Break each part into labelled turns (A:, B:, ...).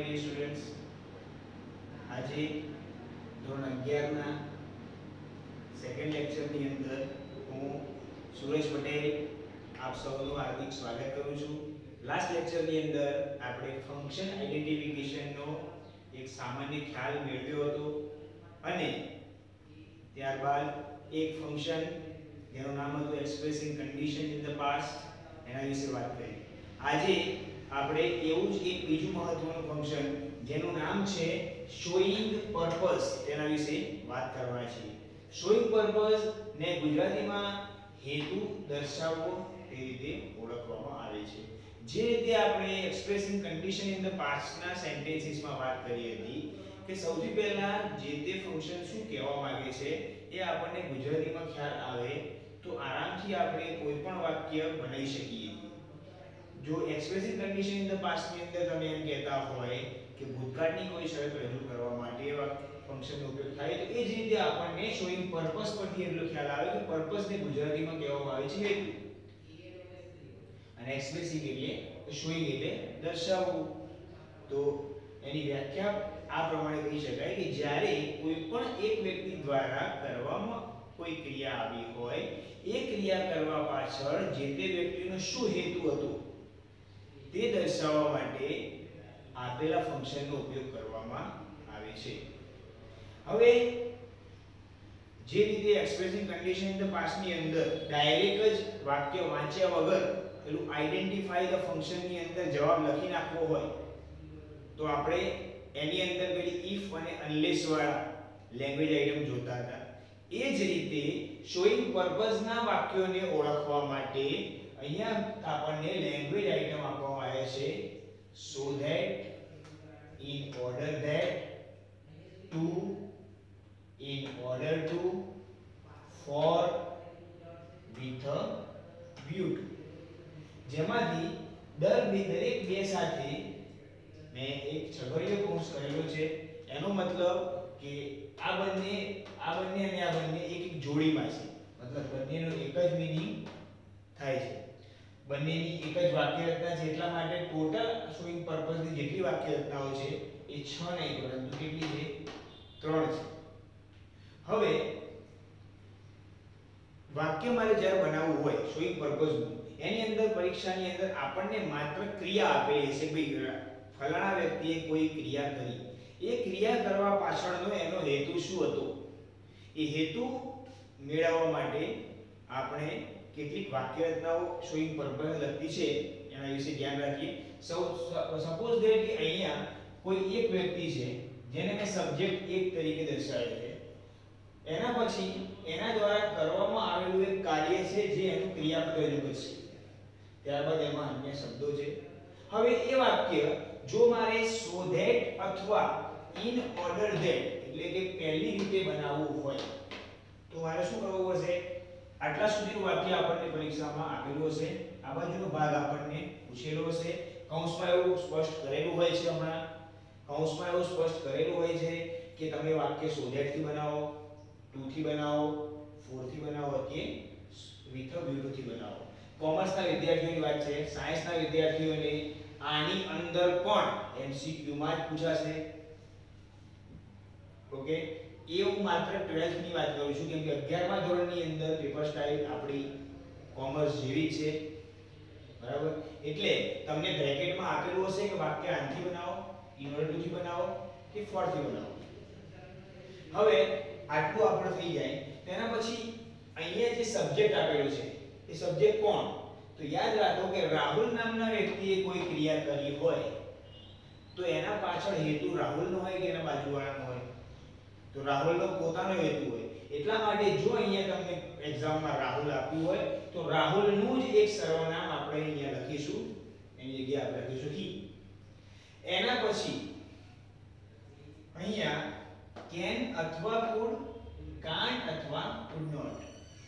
A: Dear students, આજે ધોરણ 11 ના સેકન્ડ લેક્ચરની અંદર હું સુરેશ પટેલ આપ સૌનું હાર્દિક સ્વાગત કરું છું. લાસ્ટ લેક્ચરની અંદર આપણે ફંક્શન આઇડેન્ટિફિકેશનનો એક સામાન્ય ખ્યાલ મેળવ્યો હતો અને ત્યારબાદ એક ફંક્શન જેનું નામ હતું expressing condition in the past એના વિશે વાત કરી. આજે આપણે એવું જ એક બીજું મહત્વનું ફંક્શન જેનું નામ છે શોઈંગ પર્પસ તેના વિશે વાત કરવાના છીએ. શોઈંગ પર્પસ ને ગુજરાતીમાં હેતુ દર્શાવવો તે રીતે ઓળખવામાં આવે છે. જે રીતે આપણે expressing condition in the past ના સેન્ટેન્સીસમાં વાત કરી હતી કે સૌથી પહેલા જે તે ફંક્શન શું કહેવા માંગે છે એ આપણને ગુજરાતીમાં ખ્યાલ આવે તો આરામથી આપણે કોઈ પણ વાક્ય બનાવી શકીએ. જો expressing condition in the past ની અંદર તમે એમ કહેતા હોય કે ભૂતકાળની કોઈ શરત રજૂ કરવા માટે એવા ફંક્શનનો ઉપયોગ થાય તો એ જ રીતે આપણને શોઈંગ પર્પસ પરથી એટલો ખ્યાલ આવે કે પર્પસ ને ગુજરાતીમાં કહેવામાં આવે છે હેતુ અને એક્સપ્રેસિંગ એટલે શોઈંગ એટલે દર્શાવવું. તો એની વ્યાખ્યા આ પ્રમાણે કહી શકાય કે જ્યારે કોઈ પણ એક વ્યક્તિ દ્વારા કરવામાં કોઈ ક્રિયા આવી હોય એ ક્રિયા કરવા પાછળ જે તે વ્યક્તિનો શું હેતુ હતો તે દર્શાવવા માટે આપેલા ફંક્શનનો ઉપયોગ કરવામાં આવે છે. હવે જે રીતે expressing condition in the past ની અંદર ડાયરેક્ટ જ વાક્ય વાંચ્યા વગર પેલું આઈડેન્ટિફાઈ ધ ફંક્શન ની અંદર જવાબ લખી નાખવો હોય તો આપણે એની અંદર પેલી ઇફ અને અનલેસ વાળા લેંગ્વેજ આઇટમ જોતા હતા. એ જ રીતે શોઈંગ પર્પસ ના વાક્યોને ઓળખવા માટે અહીંયા આપણને લેંગ્વેજ આઇટમ આપવામાં આવે છે so that, in order that, to, in order to, for, with a view to. જેમાંથી દરેક બે સાથે મેં એક છગડીયો કૌંસ કરેલો છે. એનો મતલબ કે આ બંને અને આ બંને એક જોડીમાં છે, મતલબ બંનેનો એક જ મીનિંગ થાય છે, બંનેની એક જ વાક્ય રચના છે. એટલા માટે ટોટલ શોઈંગ પર્પસ ની જેટલી વાક્ય રચનાઓ છે એ 6 નહીં પરંતુ કેટલી છે 3 છે. હવે વાક્ય મારે જ્યારે બનાવવું હોય શોઈંગ પર્પસ નું એની અંદર પરીક્ષાની અંદર આપણને માત્ર ક્રિયા આપેલી છે ભાઈ ફલાણા વ્યક્તિએ કોઈ ક્રિયા કરી, એ ક્રિયા કરવા પાછળનો એનો હેતુ શું હતો એ હેતુ મેળવવા માટે આપણે કેટલીક વાક્ય રચનાઓ શોઈંગ પર્પસ લગતી છે એના વિશે ધ્યાન રાખીએ. સપોઝ ધેટ કે અહીંયા કોઈ એક વ્યક્તિ છે જેને મેં સબ્જેક્ટ 1 તરીકે દર્શાવેલ છે. એના પછી એના દ્વારા કરવામાં આવેલું એક કાર્ય છે જે એનું ક્રિયાપદ રજૂ કરશે. ત્યારબાદ એમાં અન્ય શબ્દો છે. હવે એ વાક્ય જો મારે so that અથવા in order that એટલે કે પહેલી રીતે બનાવવું હોય તો મારે શું કરવું પડશે? આટલા સુધીનું વાક્ય આપણને પરીક્ષામાં આપેલું હશે, આ બાજુનો ભાગ આપણને પૂછેલો હશે. કૌંસમાં એવું સ્પષ્ટ કરેલું હોય છે, હમણાં કૌંસમાં એવું સ્પષ્ટ કરેલું હોય છે કે તમે વાક્ય so that થી બનાવો, to થી બનાવો, for થી બનાવો કે with a view to થી બનાવો. કોમર્સના વિદ્યાર્થીઓની વાત છે, સાયન્સના વિદ્યાર્થીઓને આની અંદર પણ MCQ માં જ પૂછાશે. ઓકે, એ હું માત્ર 12th ની વાત કરું છું કેમ કે 11મા ધોરણની અંદર પેપર સ્ટાઇલ આપણી કોમર્સ જેવી છે, બરાબર? એટલે તમને બ્રેકેટમાં આપેલું હશે કે વાક્ય આનથી બનાવો, in order to થી બનાવો કે for થી બનાવો. હવે આટલું આપણું થઈ જાય તેના પછી અહીંયા જે સબ્જેક્ટ આપેલો છે એ સબ્જેક્ટ કોણ? તો યાદ રાખો કે રાહુલ નામના વ્યક્તિએ કોઈ ક્રિયા કરી હોય તો એના પાછળ હેતુ રાહુલનો હોય કે એના બાજુવાળાનો હોય? તો રાહુલનો પોતાનો હેતુ હોય. એટલા માટે જો અહીંયા તમને એક્ઝામમાં રાહુલ આપ્યું હોય તો રાહુલનું જ એક સર્વનામ આપણે અહીંયા લખીશું, એની જગ્યાએ આપણે લખીશું he. એના પછી અહીંયા can અથવા could, can't અથવા could not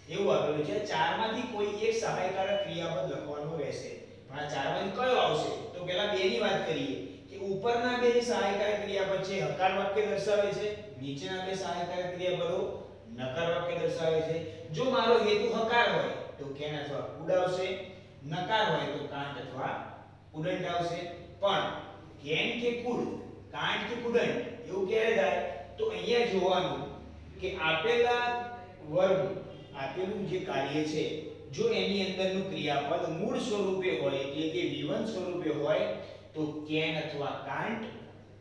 A: એવું આપેલું છે. ચારમાંથી કોઈ એક સહાયકારક ક્રિયાપદ લખવાનું રહેશે. પણ આ ચારમાંથી કયો આવશે? તો પહેલા બે ની વાત કરીએ કે ઉપરના બે જે સહાયકારક ક્રિયાપદ છે હકાર વાક્ય દર્શાવે છે, નીચેના બે સહાયકારક ક્રિયાપદો નકાર વાક્ય દર્શાવે છે. જો મારો હેતુ હકાર હોય તો can અથવા could આવશે, નકાર હોય તો can't અથવા couldn't આવશે. પણ can કે could કાન્ટ થી કુડન્ટ એવું ક્યારે થાય તો અહીંયા જોવાનું કે આપેલા વર્ગ આપેલું જે કાર્ય છે જો એની અંદરનું ક્રિયાપદ મૂળ સ્વરૂપે હોય એટલે કે v1 સ્વરૂપે હોય તો કેન અથવા કાન્ટ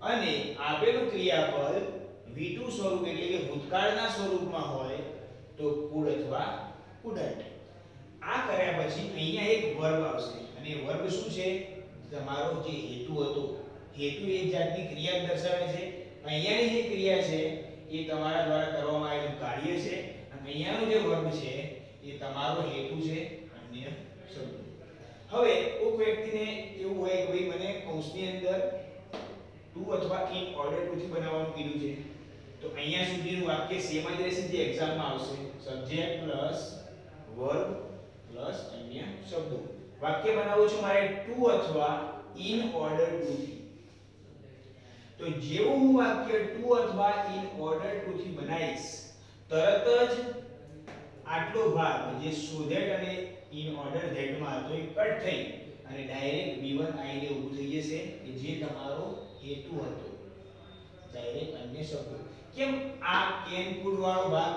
A: અને આપેલું ક્રિયાપદ v2 સ્વરૂપ એટલે કે ભૂતકાળના સ્વરૂપમાં હોય તો કુડ અથવા કુડન્ટ આ કર્યા પછી અહીંયા એક વર્બ આવશે અને વર્બ શું છે તમારો જે હેતુ હતો હેતુ એક જાતની ક્રિયા દર્શાવે છે અહીંયાની જે ક્રિયા છે એ તમારા દ્વારા કરવામાં આવેલું કાર્ય છે અને અહીંયાનો જે વર્બ છે એ તમારો હેતુ છે અન્ય શબ્દો હવે કોઈક વ્યક્તિને એવું હોય કે ભાઈ મને કૌંસની અંદર ટુ અથવા ઇન ઓર્ડર ટુ થી બનાવવાનું કીધું છે તો અહીંયા સુધીનું વાક્ય સેમ જ રહેશે જે એક્ઝામમાં આવશે સબ્જેક્ટ પ્લસ વર્બ પ્લસ અન્ય શબ્દો વાક્ય બનાવું છું મારે ટુ અથવા ઇન ઓર્ડર ટુ થી તો જેવું હું વાક્ય ટુ અથવા ઇન ઓર્ડર ટુ થી બનાવીશ તરત જ આટલો ભાગ જે સો ધેટ અને ઇન ઓર્ડર ધેટ માં હતો એ કટ થઈ અને ડાયરેક્ટ v1 આઈને ઊભું થઈ જશે કે જે તમારો હેતુ હતો ડાયરેક્ટ અન્ય શબ્દો કેમ આ કેન કુડ વાળો ભાગ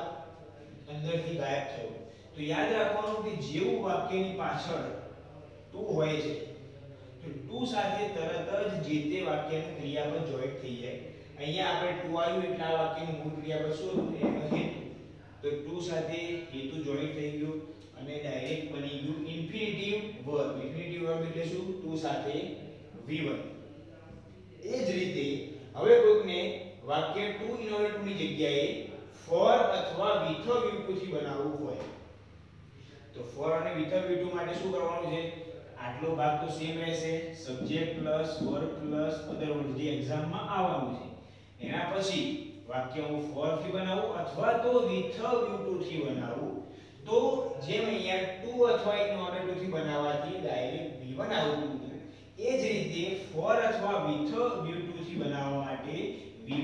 A: અંદરથી ગાયબ થયો તો યાદ રાખવાનું કે જેવું વાક્યની પાછળ ટુ હોય છે તો ટુ સાથે તરત જ જે તે વાક્યનું ક્રિયાપદ જોઈન્ટ થઈ જાય અહીંયા આપણે ટુ આવ્યું એટલે આ વાક્યનું મૂળ ક્રિયાપદ શું હતું એનો હેતુ તો ટુ સાથે હેતુ જોઈન્ટ થઈ ગયું અને ડાયરેક્ટ બની ગયું ઇન્ફિનિટિવ વર્બ એટલે શું ટુ સાથે v1 એ જ રીતે હવે કોઈકને વાક્ય ટુ ઇન ઓર્ડર ટુ ની જગ્યાએ ફોર અથવા વિથ v2 થી બનાવવું હોય તો ફોર અને વિથ v2 માટે શું કરવાનું છે આટલો ભાગ તો સેમ રહેશે સબ્જેક્ટ પ્લસ વર્બ પ્લસ અધર વર્ડ જે એક્ઝામમાં આવવાનું છે એના પછી વાક્ય હું ફોર થી બનાવું અથવા તો વિથ v2 થી બનાવું તો જેમ અહીંયા ટુ અથવા ઇન ઓર્ડર ટુ થી બનાવવાથી ડાયરેક્ટ v1 આવતું હતું એ જ રીતે ફોર અથવા વિથ v2 થી બનાવવા માટે v1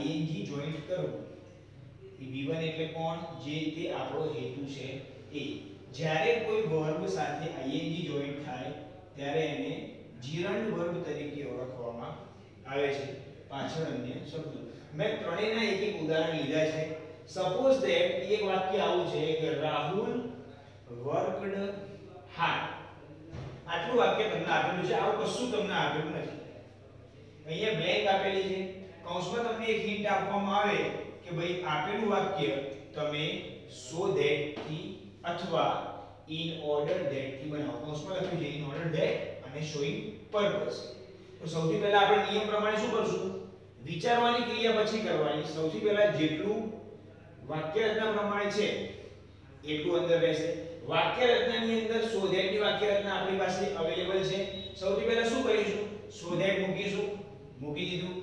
A: ing જોઈન્ટ કરવું v1 એટલે કોણ જે તે આપણો હેતુ છે એ જ્યારે કોઈ વર્બ સાથે ing જોઈન્ટ થાય ત્યારે એને જીરંડ વર્બ તરીકે ઓળખવામાં આવે છે પાછળ અન્ય શબ્દો મેં ત્રણેયના એક એક ઉદાહરણ લીધા છે સપોઝ ધેટ એક વાક્ય આવું છે કે રાહુલ વર્કડ હાર્ડ આટલું વાક્ય તમને આપેલું છે આવું કશું તમને આપેલું નથી અહીંયા બ્લેન્ક આપેલી છે કૌંસમાં તમને એક હિન્ટ આપવામાં આવે કે ભાઈ આપેલું વાક્ય તમે સો ધેટ થી અથવા ઇન ઓર્ડર ધેટ થી બનાવો કૌંસમાં લખ્યું છે ઇન ઓર્ડર ધેટ અને શોઈંગ પર્પસ તો સૌથી પહેલા આપણે નિયમ પ્રમાણે શું કરશું વિચારવાની ક્રિયા પછી કરવાની સૌથી પહેલા જેટલું વાક્ય રચના પ્રમાણે છે એટલું અંદર રહેશે વાક્ય રચનાની અંદર સો ધેટ ની વાક્ય રચના આપણી પાસે અવેલેબલ છે સૌથી પહેલા શું કરીશું સો ધેટ મૂકીશું મૂકી દીધું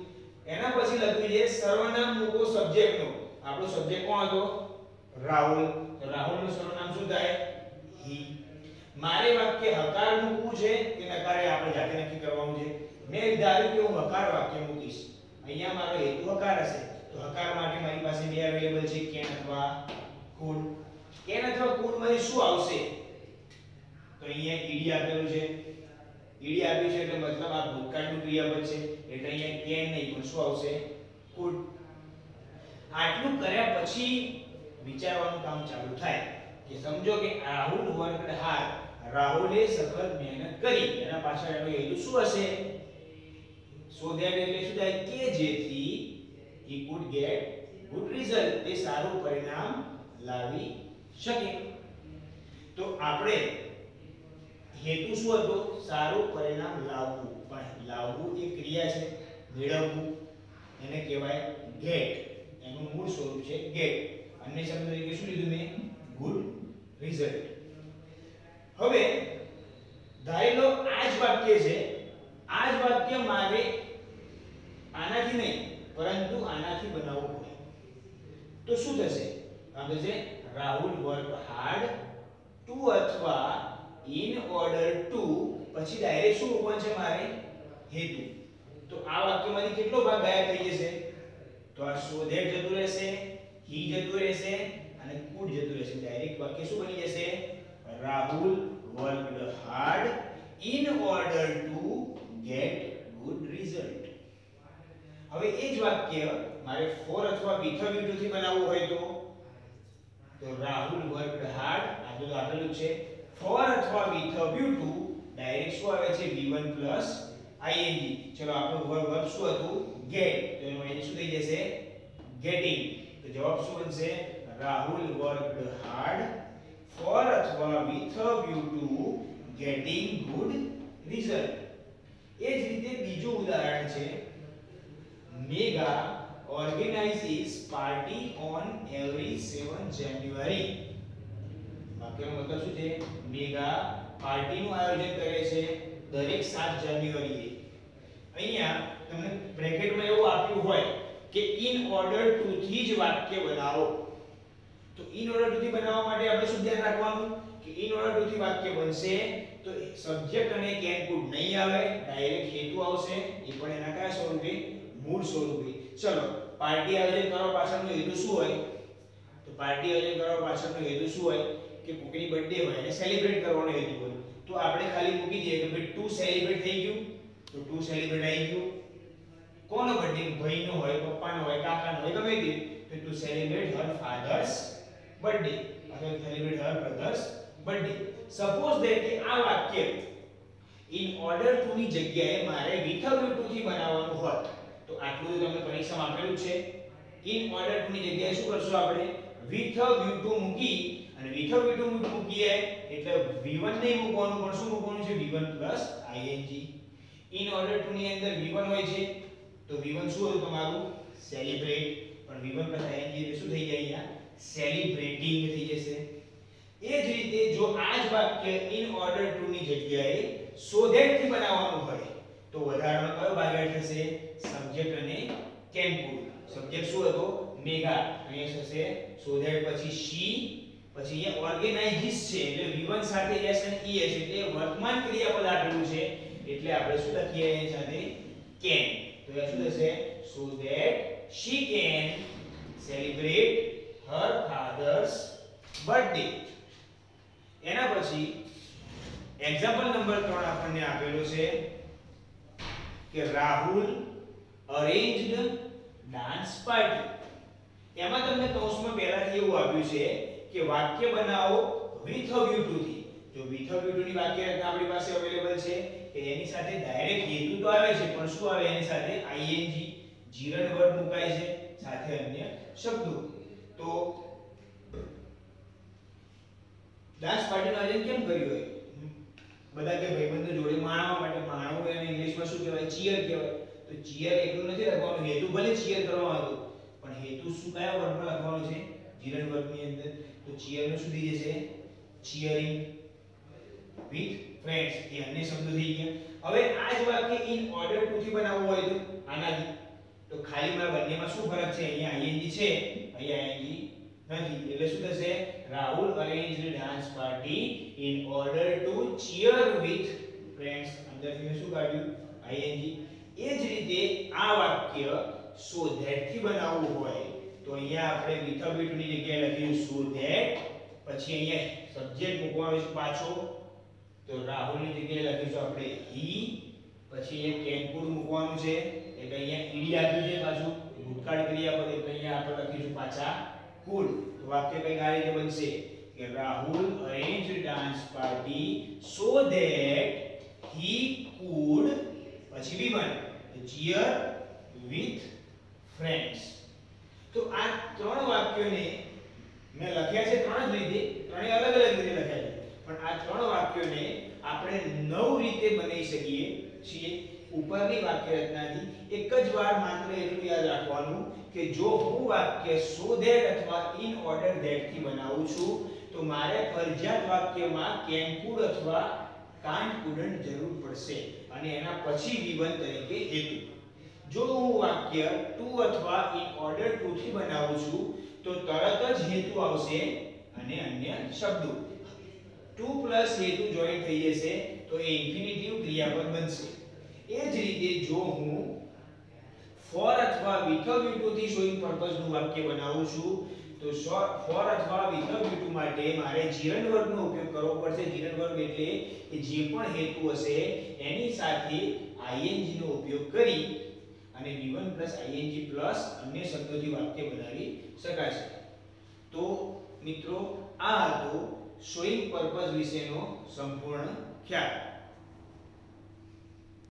A: એના પછી લખ્યું છે સર્વનામ મૂકો સબ્જેક્ટનો આપણો સબ્જેક્ટ કોણ હતો રાહુલ તો રાહુલનું સર્વનામ શું થાય હી મારે વાક્ય હકાર મૂકવું છે કે નકારે આપણે જાતે નક્કી કરવાનું છે મેં ધાર્યું કે હું હકાર વાક્ય મૂકીશ અહીંયા મારો હેતુ હકાર હશે તો હકાર માટે મારી પાસે બે અવેલેબલ છે કેન અથવા કુડ કેન અથવા કુડ માંથી શું આવશે તો અહીંયા ઈડી આપેલું છે ઈડી આપ્યું છે એટલે મતલબ આ ભૂતકાળનું ક્રિયાપદ છે એટલે અહીંયા કેન નહીં પણ શું આવશે કુડ આટલું કર્યા પછી વિચારવાનું કામ ચાલુ થાય કે સમજો કે રાહુલ વર્કડ હાર્ડ રાહુલે સખત મહેનત કરી એના પાછળ એનો હેતુ શું હશે સો ધેટ એટલે શું થાય કે જેથી he could get good result તે સારું પરિણામ લાવી શકે તો આપણે હેતુ શું હતો સારું પરિણામ લાવવું પણ લાવવું એ ક્રિયા છે મેળવવું એને કહેવાય get એનું મૂળ સ્વરૂપ છે get અન્ય શબ્દ તરીકે શું લીધું મેં good result હવે ધારી લો આ જ વાક્ય છે આ જ વાક્ય મારે આનાથી નહીં પરંતુ આનાથી બનાવવું હોય તો શું થશે આપણે છે રાહુલ વર્ક હાર્ડ ટુ અથવા ઇન ઓર્ડર ટુ પછી ડાયરેક્ટ શું મૂકવાનું છે મારે હેતુ તો આ વાક્યમાંથી કેટલો ભાગ ગાયબ થઈ જશે તો આ સો ધેટ જતું રહેશે હી જતું રહેશે અને કુડ જતું રહેશે ડાયરેક્ટ વાક્ય શું બની જશે Rahul worked hard in order to get good result મારે for અથવા with a view to થી બનાવવું હોય તો રાહુલ વર્કડ હાર્ડ આ તો આપેલું છે for અથવા with a view to direct શું આવે છે v1 ing ચલો આપણો વર્બ શું હતું get તો એનો અહીં શું થઈ જશે getting તો જવાબ શું બનશે રાહુલ વર્કડ હાર્ડ for અથવા with a view to getting good result એ જ રીતે બીજું ઉદાહરણ છે mega organizes party on every 7 January વાક્યનો મતલબ શું છે મેગા પાર્ટીનું આયોજન કરે છે દરેક 7 જાન્યુઆરીએ અહીંયા તમને બ્રેકેટમાં એવું આપ્યું હોય કે in order to થી જ વાક્ય બનાવો તો in order to થી બનાવવા માટે આપણે શું ધ્યાન રાખવાનું કે in order to થી વાક્ય બનશે તો સબ્જેક્ટ અને કેન પુટ નહીં આવે ડાયરેક્ટ હેતુ આવશે એ પણ એના કયા સ્વરૂપે મૂળ સ્વરૂપે ચલો પાર્ટી આયોજન કરવા પાછળનો હેતુ શું હોય તો પાર્ટી આયોજન કરવા પાછળનો હેતુ શું હોય કે કોઈની બર્થડે હોય અને સેલિબ્રેટ કરવાનો હેતુ હોય તો આપણે ખાલી મૂકી દઈએ કે ભાઈ ટુ સેલિબ્રેટ થઈ ગયું તો ટુ સેલિબ્રેટ આવી ગયું કોનો બર્થડે ભાઈનો હોય પપ્પાનો હોય કાકાનો હોય ગમે તે તો to celebrate her father's birthday અથવા celebrate her brother's birthday suppose that કે આ વાક્ય ઇન ઓર્ડર ટુ ની જગ્યાએ મારે વિથ અ વ્યૂ ટુ થી બનાવવાનું હોત તો આટલું તમને પરીક્ષામાં આપેલું છે ઇન ઓર્ડર ટુ ની જગ્યાએ શું કરશું આપણે વિથ અ વ્યૂ ટુ મૂકી અને વિથ અ વ્યૂ ટુ મૂકીએ એટલે v1 નહીં મૂકવાનું પણ શું મૂકવાનું છે v1 ing in order to ની અંદર v1 હોય છે તો v1 શું હતું તમારું સેલિબ્રેટ પણ v1 ing એટલે શું થઈ જાય અહીંયા સેલિબ્રેટિંગ થઈ જશે એ જ રીતે જો આ જ વાક્ય ઇન ઓર્ડર ટુ ની જગ્યાએ so that થી બનાવવાનું હોય તો વધારાનો કયો ભાગ એડ થશે સબ્જેક્ટ અને કેન પુટ સબ્જેક્ટ શું હતો મેગા અહીંયા થશે so that પછી she પછી અહીંયા ઓર્ગેનાઇઝિસ છે એટલે v1 સાથે s અને es એટલે વર્તમાન ક્રિયાપદ આપેલું છે એટલે આપણે શું લખીએ એની સાથે can તો એ શું થશે so that she can celebrate her father's birthday એના પછી એક્ઝામ્પલ નંબર 3 આપણને આપેલો છે કે રાહુલ અરેન્જ્ડ ડાન્સ પાર્ટી એમાં તમને કૌંસમાં પહેલાથી એવું આપ્યું છે કે વાક્ય બનાવો વિથ અ વ્યૂ ટુ થી જો વિથ અ વ્યૂ ટુ ની વાક્ય રચના આપણી પાસે અવેલેબલ છે કે એની સાથે ડાયરેક્ટ હેતુ તો આવે છે પણ શું આવે એની સાથે ing જીરન વર્બ મુકાય છે સાથે અન્ય શબ્દો તો ડાન્સ પાર્ટીનું આયોજન કેમ કર્યું હોય બધા કે ભાઈબંધો જોડે માણવા માટે માણવું એને ઇંગ્લિશમાં શું કહેવાય ચીયર કહેવાય તો ચીયર એટલું નથી લખવાનું હેતુ ભલે ચીયર કરવાનો હતો પણ હેતુ શું કયા વર્બમાં લખવાનો છે જીરન વર્બની અંદર તો ચીયર નું શું થઈ જશે ચીયરિંગ વિથ ફ્રેન્ડ્સ એ અન્ય શબ્દો થઈ ગયા હવે આ જ વાક્ય ઇન ઓર્ડર ટુ થી બનાવવું હોય તો આનાથી તો ખાલી માં બંનેમાં શું ફરક છે અહીંયા ing છે અહીંયા ing નથી એટલે શું થશે Rahul arranged dance party in order to cheer with friends અંદરથી શું કાઢ્યું ing એ જ રીતે આ વાક્ય so that થી બનાવવું હોય તો અહીંયા આપણે with a bit ની જગ્યાએ લખ્યું so that પછી અહીંયા સબ્જેક્ટ મૂકવાનું છે પાછો તો રાહુલ ની જગ્યાએ લખીશું આપણે he પછી એ can could મૂકવાનું છે એટલે અહીંયા ed આપ્યું છે પાછું ભૂતકાળ ક્રિયાપદ એટલે અહીંયા આપણે લખીશું પાછા could તો વાક્ય કઈ આ રીતે બનશે કે Rahul arranged dance party so that he could પછી v1 cheer with friends તો આ ત્રણ વાક્યોને મેં લખ્યા છે ત્રણ જ રીતે ત્રણે અલગ અલગ રીતે લખ્યા છે પણ આ ત્રણ વાક્યોને આપણે નવ રીતે બનાવી શકીએ છીએ ઉપરની વાક્ય રચનાથી એક જ વાર માત્ર એટલું યાદ રાખવાનું કે જો હું વાક્ય so that અથવા in order that થી બનાવું છું તો મારે ફરજિયાત વાક્યમાં can could અથવા can't couldn't જરૂર પડશે અને એના પછી v1 તરીકે હેતુ જો હું વાક્ય to અથવા in order to થી બનાવું છું તો તરત જ હેતુ આવશે અને અન્ય શબ્દો to પ્લસ હેતુ જોઈન થઈ જશે તો એ ઇન્ફિનિટિવ ક્રિયાપદ બનશે એ જ રીતે જો હું for અથવા with a view to થી showing purpose નું વાક્ય બનાવું છું તો for અથવા with a view to માટે મારે જીરન વર્બનો ઉપયોગ કરવો પડશે જીરન વર્બ એટલે કે જે પણ હેતુ હશે એની સાથે ing નો ઉપયોગ કરી અને V1 ing અન્ય શબ્દોથી વાક્ય બનાવી શકાશે. તો મિત્રો આ હતો શોઈંગ પર્પઝ વિશેનો સંપૂર્ણ ખ્યાલ.